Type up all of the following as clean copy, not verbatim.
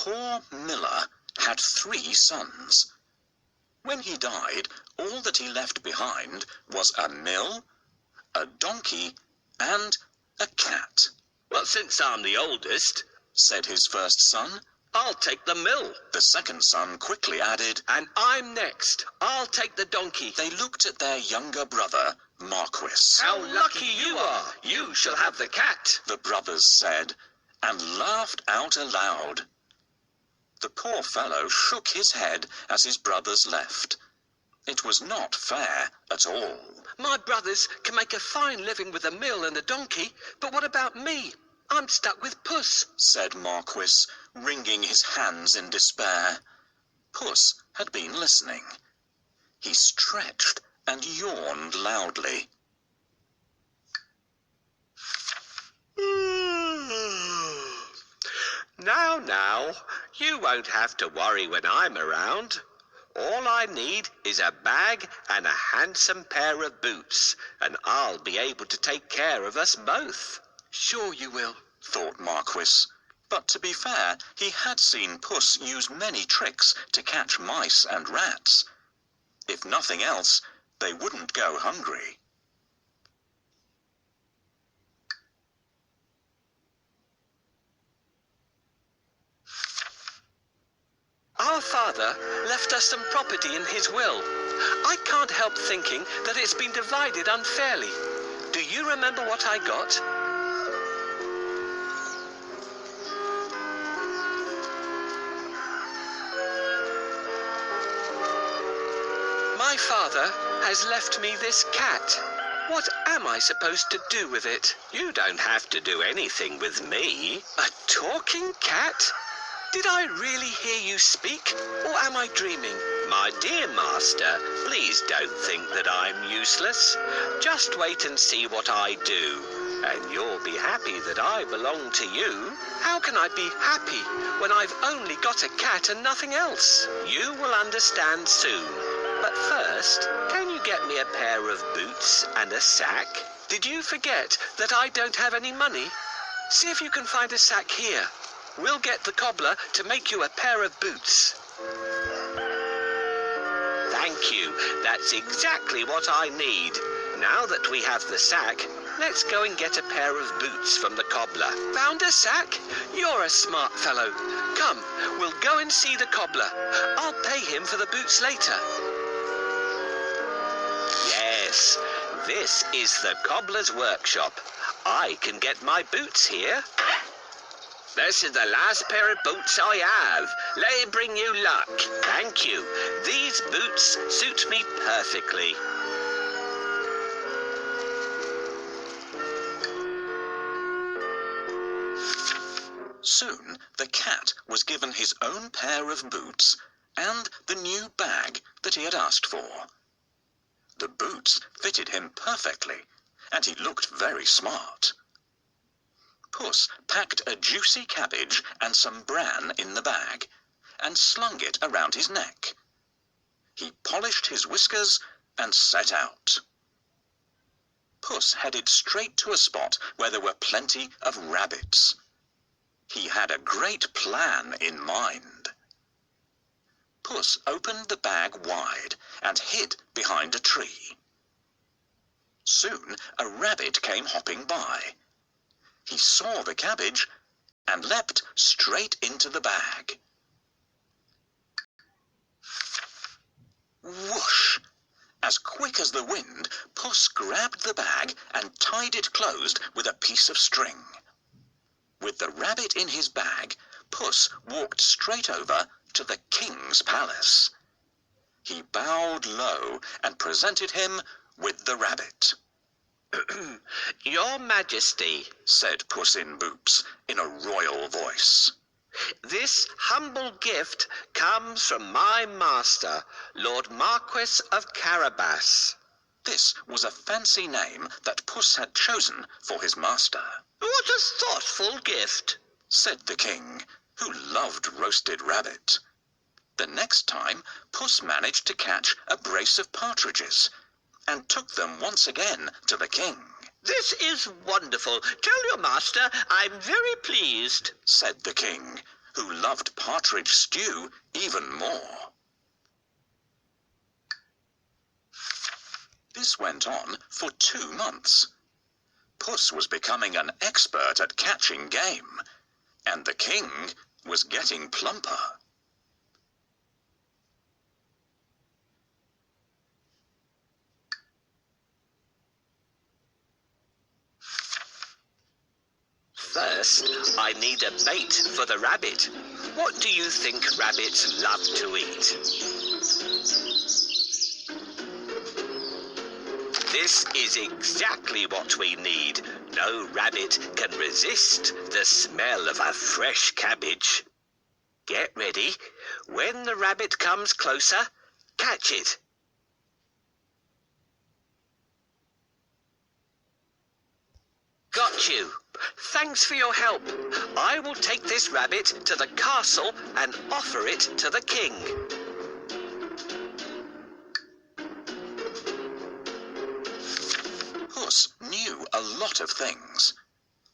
poor miller had 3 sons. When he died, all that he left behind was a mill, a donkey, and a cat. "Well, since I'm the oldest," said his first son, "I'll take the mill." The second son quickly added, "And I'm next. I'll take the donkey." They looked at their younger brother, Marquis. "How lucky you are! You shall have the cat," the brothers said, and laughed out aloud. The poor fellow shook his head as his brothers left. It was not fair at all. "My brothers can make a fine living with the mill and the donkey, but what about me? I'm stuck with Puss," said Marquis, wringing his hands in despair. Puss had been listening. He stretched and yawned loudly. Now, you won't have to worry when I'm around. All I need is a bag and a handsome pair of boots, and I'll be able to take care of us both." Sure you will, thought Marquis. But to be fair, he had seen Puss use many tricks to catch mice and rats. If nothing else, they wouldn't go hungry. Our father left us some property in his will. I can't help thinking that it's been divided unfairly. Do you remember what I got? My father has left me this cat. What am I supposed to do with it? You don't have to do anything with me. A talking cat? Did I really hear you speak, or am I dreaming? My dear master, please don't think that I'm useless. Just wait and see what I do, and you'll be happy that I belong to you. How can I be happy when I've only got a cat and nothing else? You will understand soon. But first, can you get me a pair of boots and a sack? Did you forget that I don't have any money? See if you can find a sack here. We'll get the cobbler to make you a pair of boots. Thank you. That's exactly what I need. Now that we have the sack, let's go and get a pair of boots from the cobbler. Found a sack? You're a smart fellow. Come, we'll go and see the cobbler. I'll pay him for the boots later. Yes, this is the cobbler's workshop. I can get my boots here. This is the last pair of boots I have. Let it bring you luck. Thank you. These boots suit me perfectly. Soon the cat was given his own pair of boots and the new bag that he had asked for. The boots fitted him perfectly, and he looked very smart. Puss packed a juicy cabbage and some bran in the bag, and slung it around his neck. He polished his whiskers and set out. Puss headed straight to a spot where there were plenty of rabbits. He had a great plan in mind. Puss opened the bag wide and hid behind a tree. Soon a rabbit came hopping by. He saw the cabbage and leapt straight into the bag. Whoosh! As quick as the wind, Puss grabbed the bag and tied it closed with a piece of string. With the rabbit in his bag, Puss walked straight over to the king's palace. He bowed low and presented him with the rabbit. Your Majesty, said Puss in Boots in a royal voice, this humble gift comes from my master, Lord Marquis of Carabas. This was a fancy name that Puss had chosen for his master. What a thoughtful gift, said the king, who loved roasted rabbit. The next time, Puss managed to catch a brace of partridges and took them once again to the king. This is wonderful. Tell your master I'm very pleased, said the king, who loved partridge stew even more. This went on for 2 months. Puss was becoming an expert at catching game, and the king was getting plumper. First, I need a bait for the rabbit. What do you think rabbits love to eat? This is exactly what we need. No rabbit can resist the smell of a fresh cabbage. Get ready. When the rabbit comes closer, catch it. Got you. Thanks for your help. I will take this rabbit to the castle and offer it to the king. Puss knew a lot of things.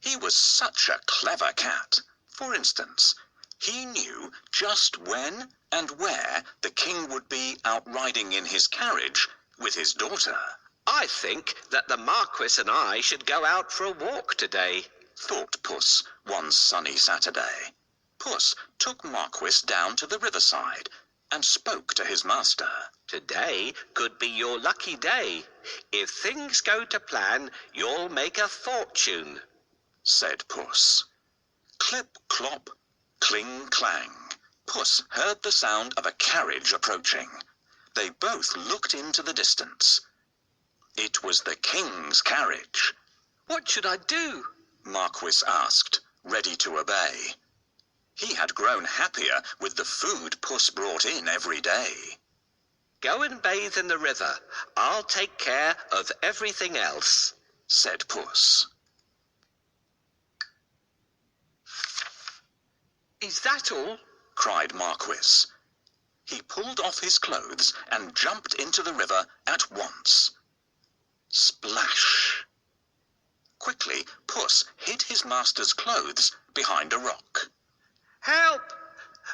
He was such a clever cat. For instance, he knew just when and where the king would be out riding in his carriage with his daughter. I think that the Marquis and I should go out for a walk today, thought Puss one sunny Saturday. Puss took Marquis down to the riverside and spoke to his master. Today could be your lucky day. If things go to plan, you'll make a fortune, said Puss. Clip, clop, cling, clang. Puss heard the sound of a carriage approaching. They both looked into the distance. It was the king's carriage. What should I do? Marquis asked, ready to obey. He had grown happier with the food Puss brought in every day. Go and bathe in the river. I'll take care of everything else, said Puss. Is that all? Cried Marquis. He pulled off his clothes and jumped into the river at once. Splash! Quickly, Puss hid his master's clothes behind a rock. Help!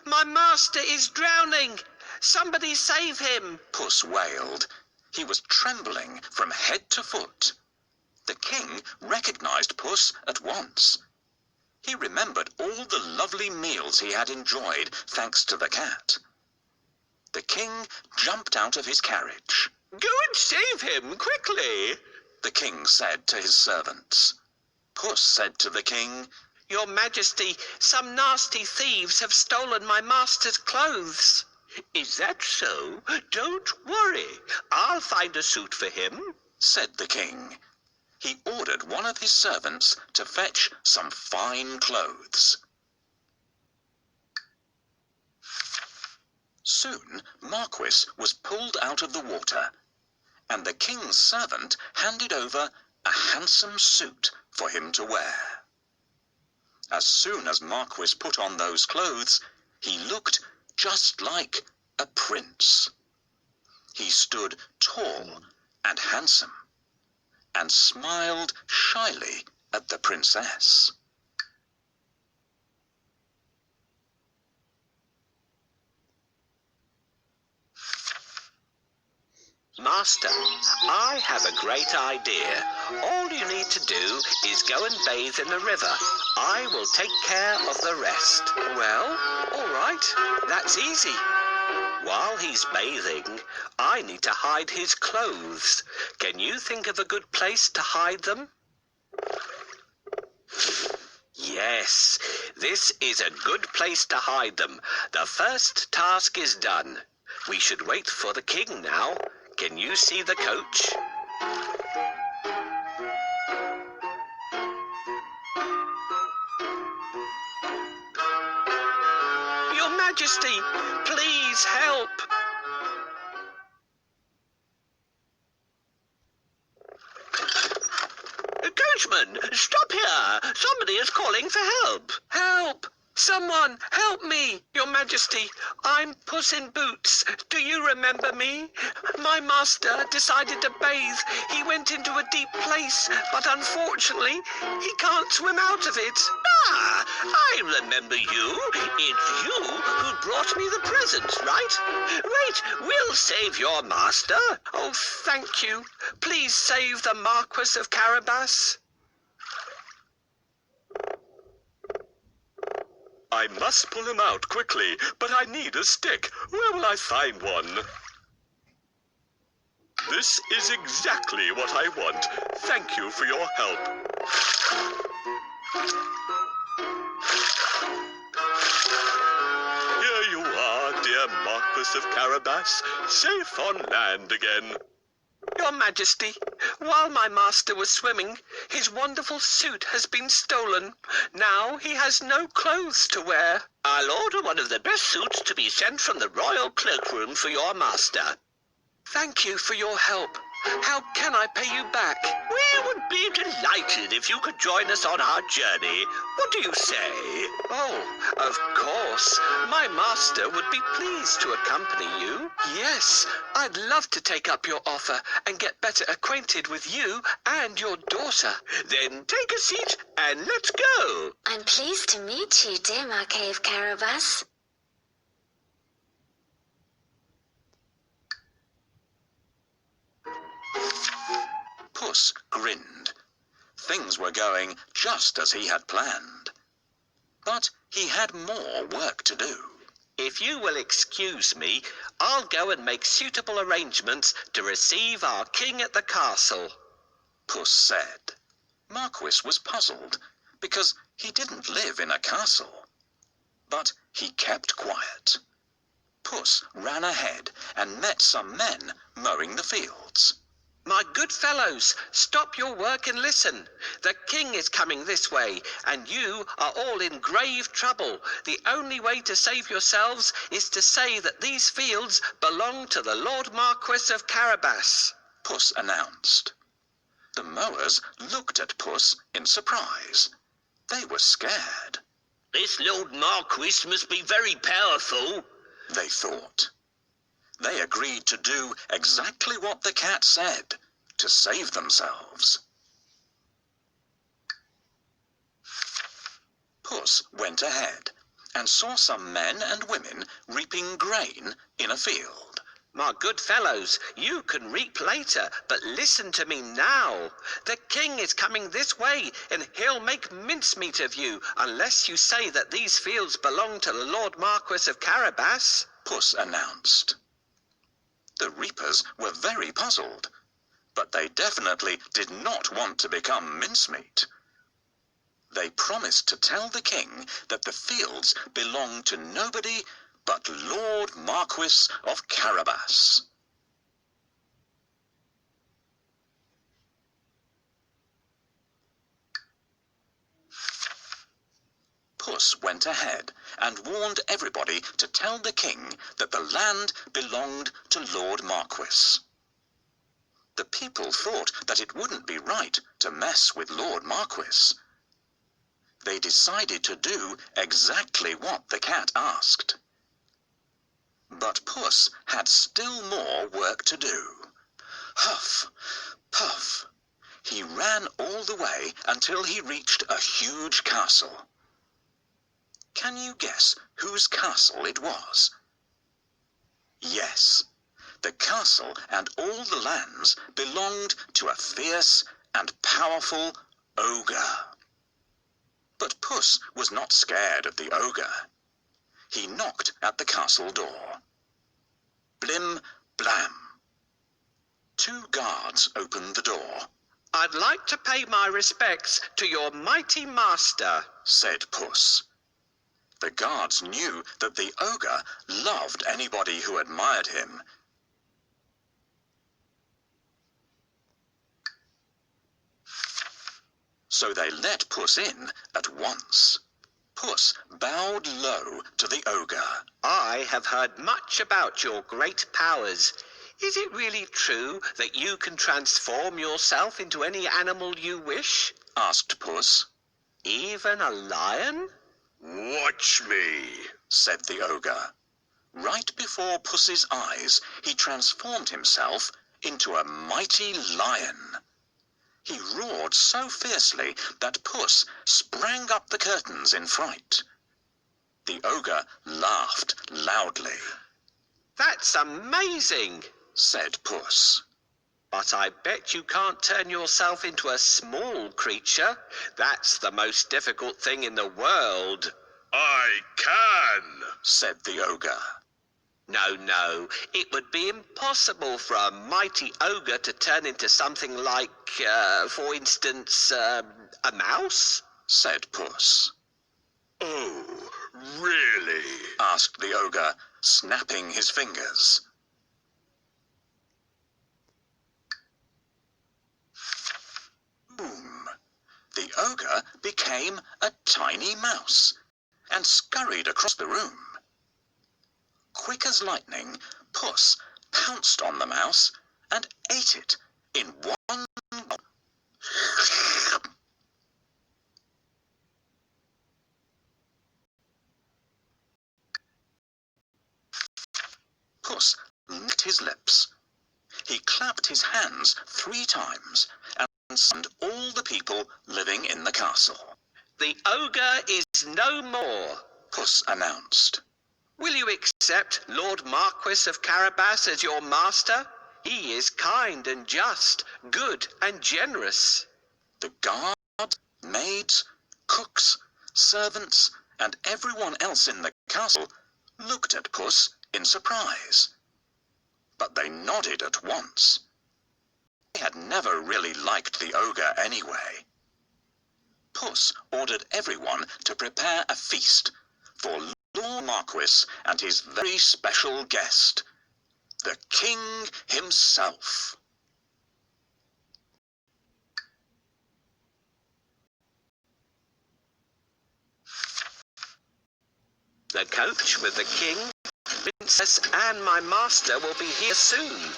My master is drowning! Somebody save him! Puss wailed. He was trembling from head to foot. The king recognized Puss at once. He remembered all the lovely meals he had enjoyed thanks to the cat. The king jumped out of his carriage. Go and save him, quickly, the king said to his servants. Puss said to the king, Your Majesty, some nasty thieves have stolen my master's clothes. Is that so? Don't worry. I'll find a suit for him, said the king. He ordered one of his servants to fetch some fine clothes. Soon Marquis was pulled out of the water, and the king's servant handed over a handsome suit for him to wear. As soon as Marquis put on those clothes, he looked just like a prince. He stood tall and handsome, and smiled shyly at the princess. Master, I have a great idea. All you need to do is go and bathe in the river. I will take care of the rest. Well, all right, that's easy. While he's bathing, I need to hide his clothes. Can you think of a good place to hide them? Yes, this is a good place to hide them. The first task is done. We should wait for the king now. Can you see the coach? Your Majesty, please help. Coachman, stop here. Somebody is calling for help. Help! Someone, help me, Your Majesty. I'm Puss in Boots. Do you remember me? My master decided to bathe. He went into a deep place, but unfortunately, he can't swim out of it. Ah, I remember you. It's you who brought me the presents, right? Wait, we'll save your master. Oh, thank you. Please save the Marquis of Carabas. I must pull him out quickly, but I need a stick. Where will I find one? This is exactly what I want. Thank you for your help. Here you are, dear Marquis of Carabas, safe on land again. Your Majesty, while my master was swimming, his wonderful suit has been stolen. Now he has no clothes to wear. I'll order one of the best suits to be sent from the royal cloakroom for your master. Thank you for your help. How can I pay you back? We would be delighted if you could join us on our journey. What do you say? Oh, of course. My master would be pleased to accompany you. Yes, I'd love to take up your offer and get better acquainted with you and your daughter. Then take a seat and let's go. I'm pleased to meet you, dear Marquis of Carabas. Puss grinned. Things were going just as he had planned. But he had more work to do. If you will excuse me, I'll go and make suitable arrangements to receive our king at the castle. Puss said. Marquis was puzzled because he didn't live in a castle. But he kept quiet. Puss ran ahead and met some men mowing the fields. My good fellows, stop your work and listen. The king is coming this way, and you are all in grave trouble. The only way to save yourselves is to say that these fields belong to the Lord Marquis of Carabas. Puss announced. The mowers looked at Puss in surprise. They were scared. This Lord Marquis must be very powerful, they thought. They agreed to do exactly what the cat said, to save themselves. Puss went ahead and saw some men and women reaping grain in a field. My good fellows, you can reap later, but listen to me now. The king is coming this way, and he'll make mincemeat of you, unless you say that these fields belong to the Lord Marquis of Carabas, Puss announced. The reapers were very puzzled, but they definitely did not want to become mincemeat. They promised to tell the king that the fields belonged to nobody but Lord Marquis of Carabas. Puss went ahead and warned everybody to tell the king that the land belonged to Lord Marquis. The people thought that it wouldn't be right to mess with Lord Marquis. They decided to do exactly what the cat asked. But Puss had still more work to do. Huff, puff. He ran all the way until he reached a huge castle. Can you guess whose castle it was? Yes, the castle and all the lands belonged to a fierce and powerful ogre. But Puss was not scared of the ogre. He knocked at the castle door. Blim, blam. 2 guards opened the door. I'd like to pay my respects to your mighty master, said Puss. The guards knew that the ogre loved anybody who admired him. So they let Puss in at once. Puss bowed low to the ogre. I have heard much about your great powers. Is it really true that you can transform yourself into any animal you wish? Asked Puss. Even a lion? Watch me, said the ogre. Right before Puss's eyes, he transformed himself into a mighty lion. He roared so fiercely that Puss sprang up the curtains in fright. The ogre laughed loudly. That's amazing, said Puss. but I bet you can't turn yourself into a small creature. That's the most difficult thing in the world. I can, said the ogre. No, it would be impossible for a mighty ogre to turn into something like, for instance, a mouse? said Puss. Oh, really? Asked the ogre, snapping his fingers. Boom! The ogre became a tiny mouse and scurried across the room. Quick as lightning, Puss pounced on the mouse and ate it in one gulp. Puss licked his lips. He clapped his hands 3 times and summoned all the people living in the castle. The ogre is no more, Puss announced. Will you accept Lord Marquis of Carabas as your master? He is kind and just, good and generous. The guards, maids, cooks, servants, and everyone else in the castle looked at Puss in surprise. But they nodded at once. They had never really liked the ogre anyway. Puss ordered everyone to prepare a feast for Lord Marquis and his very special guest, the king himself. The coach with the king, princess, and my master will be here soon.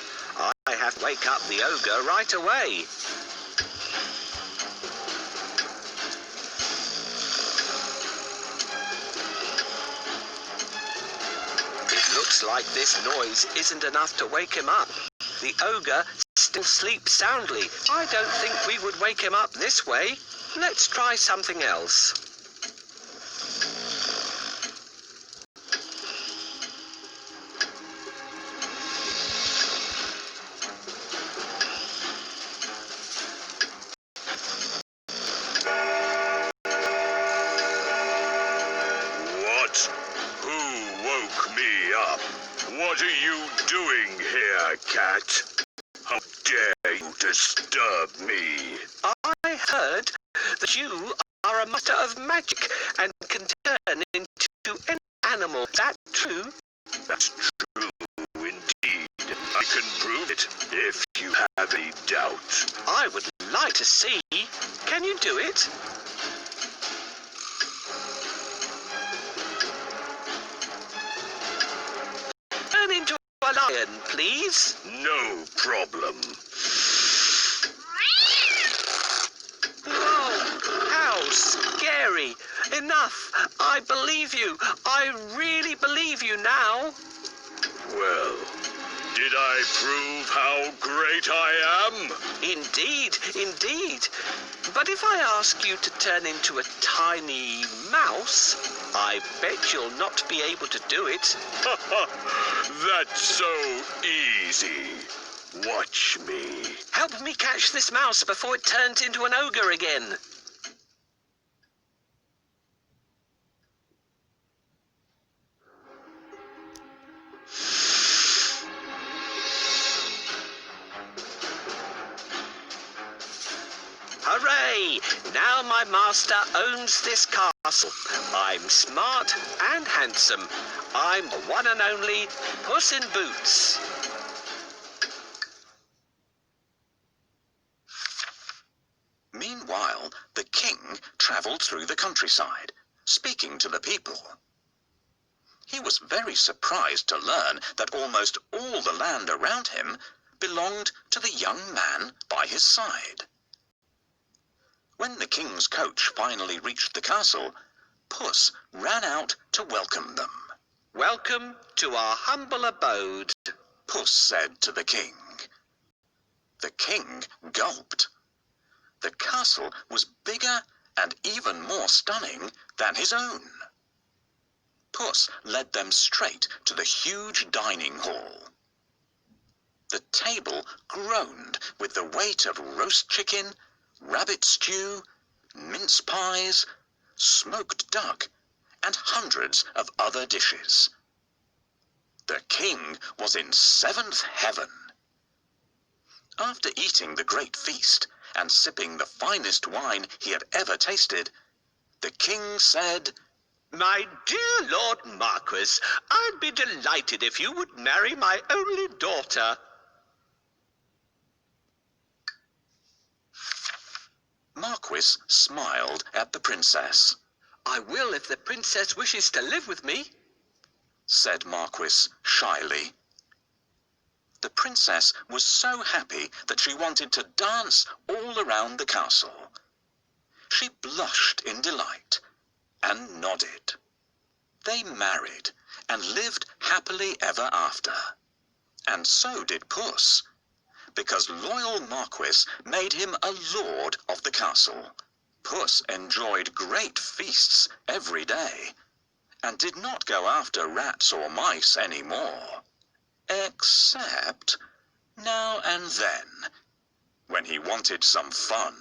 I have to wake up the ogre right away. It looks like this noise isn't enough to wake him up. The ogre still sleeps soundly. I don't think we would wake him up this way. Let's try something else. What? Who woke me up? What are you doing here, cat? How dare you disturb me? I heard that you are a master of magic and can turn into any animal. Is that true? That's true indeed. I can prove it if you have any doubt. I would like to see. Can you do it? Turn into a lion, please. No problem. Whoa, how scary. Enough. I believe you. I really believe you now. Well, did I prove how great I am? Indeed. But if I ask you to turn into a tiny mouse, I bet you'll not be able to do it. That's so easy. Watch me. Help me catch this mouse before it turns into an ogre again. Hooray! Now my master owns this castle. I'm smart and handsome. I'm the one and only Puss in Boots. Meanwhile, the king travelled through the countryside, speaking to the people. He was very surprised to learn that almost all the land around him belonged to the young man by his side. When the king's coach finally reached the castle, Puss ran out to welcome them. Welcome to our humble abode. Puss said to the king. The king gulped. The castle was bigger and even more stunning than his own. Puss led them straight to the huge dining hall. The table groaned with the weight of roast chicken, rabbit stew, mince pies, smoked duck, and hundreds of other dishes. The king was in seventh heaven. After eating the great feast and sipping the finest wine he had ever tasted, the king said, My dear Lord Marquis, I'd be delighted if you would marry my only daughter. Marquis smiled at the princess. I will if the princess wishes to live with me, said Marquis shyly. The princess was so happy that she wanted to dance all around the castle. She blushed in delight and nodded. They married and lived happily ever after. And so did Puss, because loyal Marquis made him a lord of the castle. Puss enjoyed great feasts every day, and did not go after rats or mice any more, except now and then, when he wanted some fun.